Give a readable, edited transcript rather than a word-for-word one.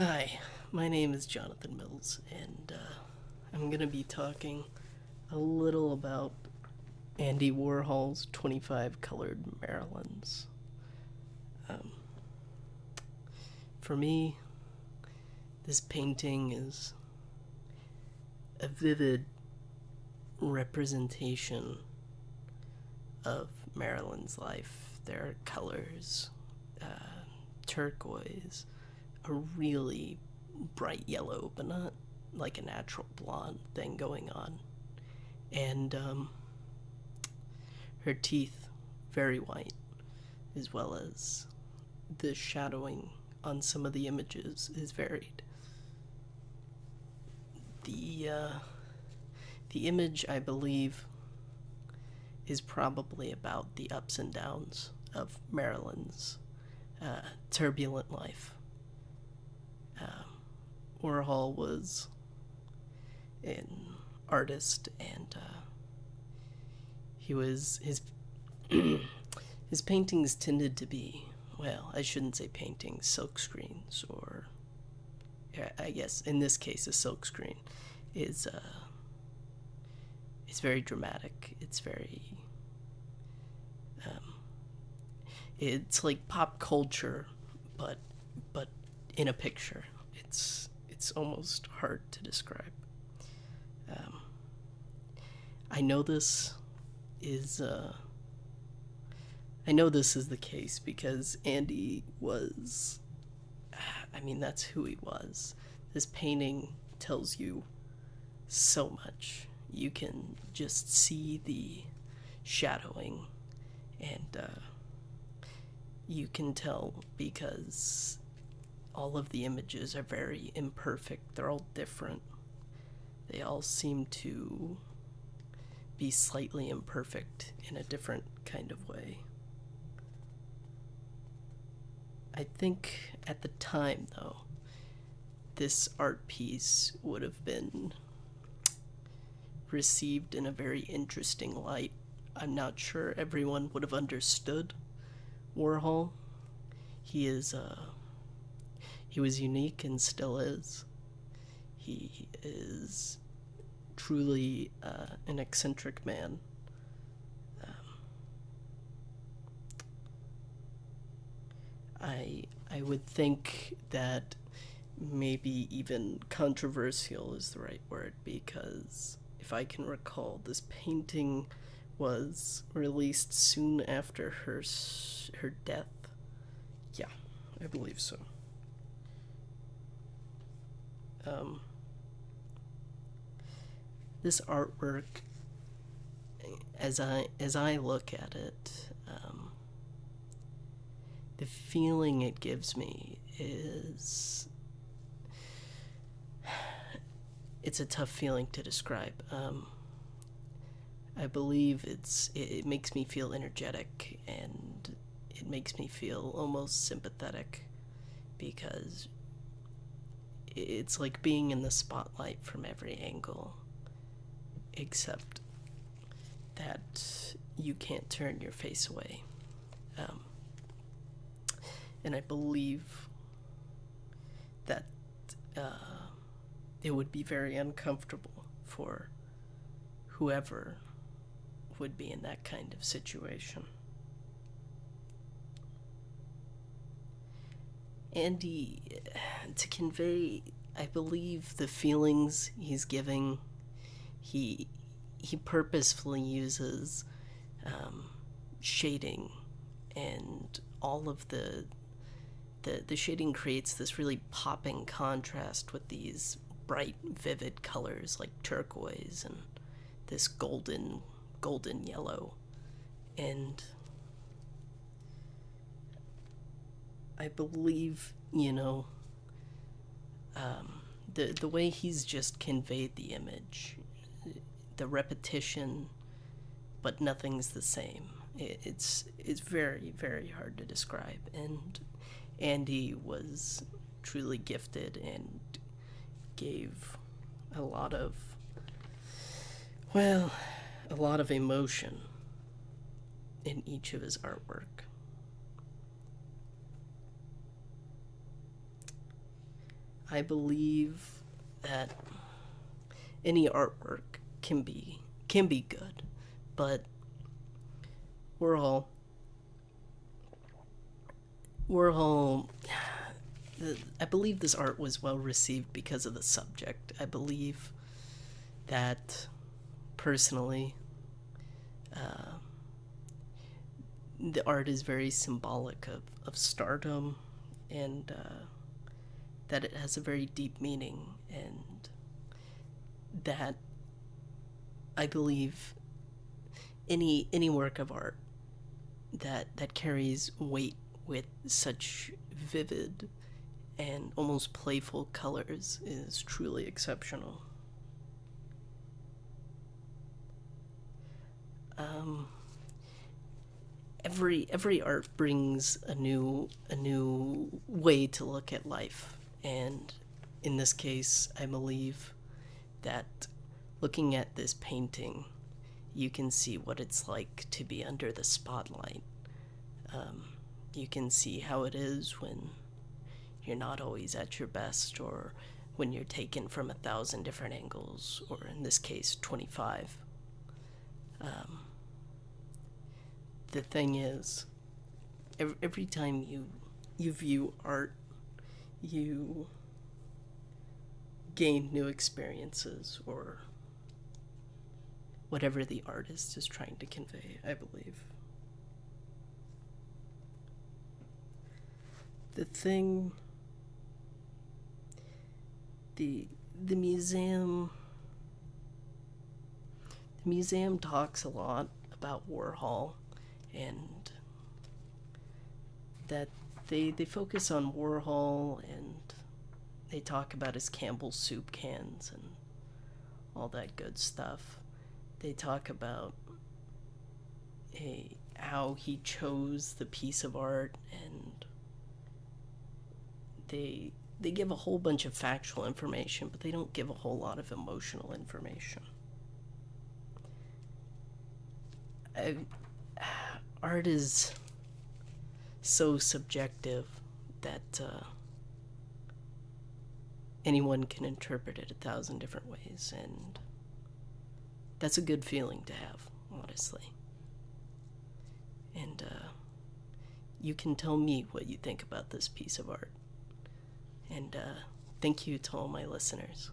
Hi, my name is Jonathan Mills, and I'm going to be talking a little about Andy Warhol's 25 Colored Marilyns. Um, for me, this painting is a vivid representation of Marilyn's life. There are colors, turquoise, a really bright yellow, but not like a natural blonde thing going on. And her teeth, very white, as well as the shadowing on some of the images is varied. The image, I believe, is probably about the ups and downs of Marilyn's turbulent life. Warhol was an artist, and he was his his paintings tended to be, well, I shouldn't say paintings, silkscreens, or I guess in this case a silkscreen is it's very dramatic. It's very it's like pop culture, but in a picture. It's almost hard to describe. I know this is I know this is the case because Andy was, I mean, that's who he was. This painting tells you so much. You can just see the shadowing, and you can tell because all of the images are very imperfect. They're all different. They all seem to be slightly imperfect in a different kind of way. I think at the time, though, this art piece would have been received in a very interesting light. I'm not sure everyone would have understood Warhol. He was unique and still is. He is truly an eccentric man. I would think that maybe even controversial is the right word, because if I can recall, this painting was released soon after her death. Yeah, I believe so. This artwork, as I look at it, the feeling it gives me is, it's a tough feeling to describe. I believe it makes me feel energetic, and it makes me feel almost sympathetic, because it's like being in the spotlight from every angle, except that you can't turn your face away. And I believe that it would be very uncomfortable for whoever would be in that kind of situation. Andy, to convey, I believe, the feelings he's giving, he purposefully uses shading, and all of the shading creates this really popping contrast with these bright, vivid colors like turquoise and this golden yellow. And I believe, the way he's just conveyed the image, the repetition, but nothing's the same. It's very, very hard to describe. And Andy was truly gifted and gave a lot of emotion in each of his artwork. I believe that any artwork can be good, but Warhol Warhol I believe this art was well received because of the subject. I believe that personally the art is very symbolic of stardom, and that it has a very deep meaning, and that I believe any work of art that carries weight with such vivid and almost playful colors is truly exceptional. Um, every art brings a new way to look at life, and in this case, I believe that looking at this painting, you can see what it's like to be under the spotlight. You can see how it is when you're not always at your best, or when you're taken from 1,000 different angles, or in this case, 25. The thing is, every time you view art, you gain new experiences, or whatever the artist is trying to convey, I believe. The thing, the museum talks a lot about Warhol, and that they focus on Warhol, and they talk about his Campbell's soup cans and all that good stuff. They talk about how he chose the piece of art, and they give a whole bunch of factual information, but they don't give a whole lot of emotional information. Art is so subjective that anyone can interpret it 1,000 different ways, and that's a good feeling to have, honestly. And you can tell me what you think about this piece of art. And thank you to all my listeners.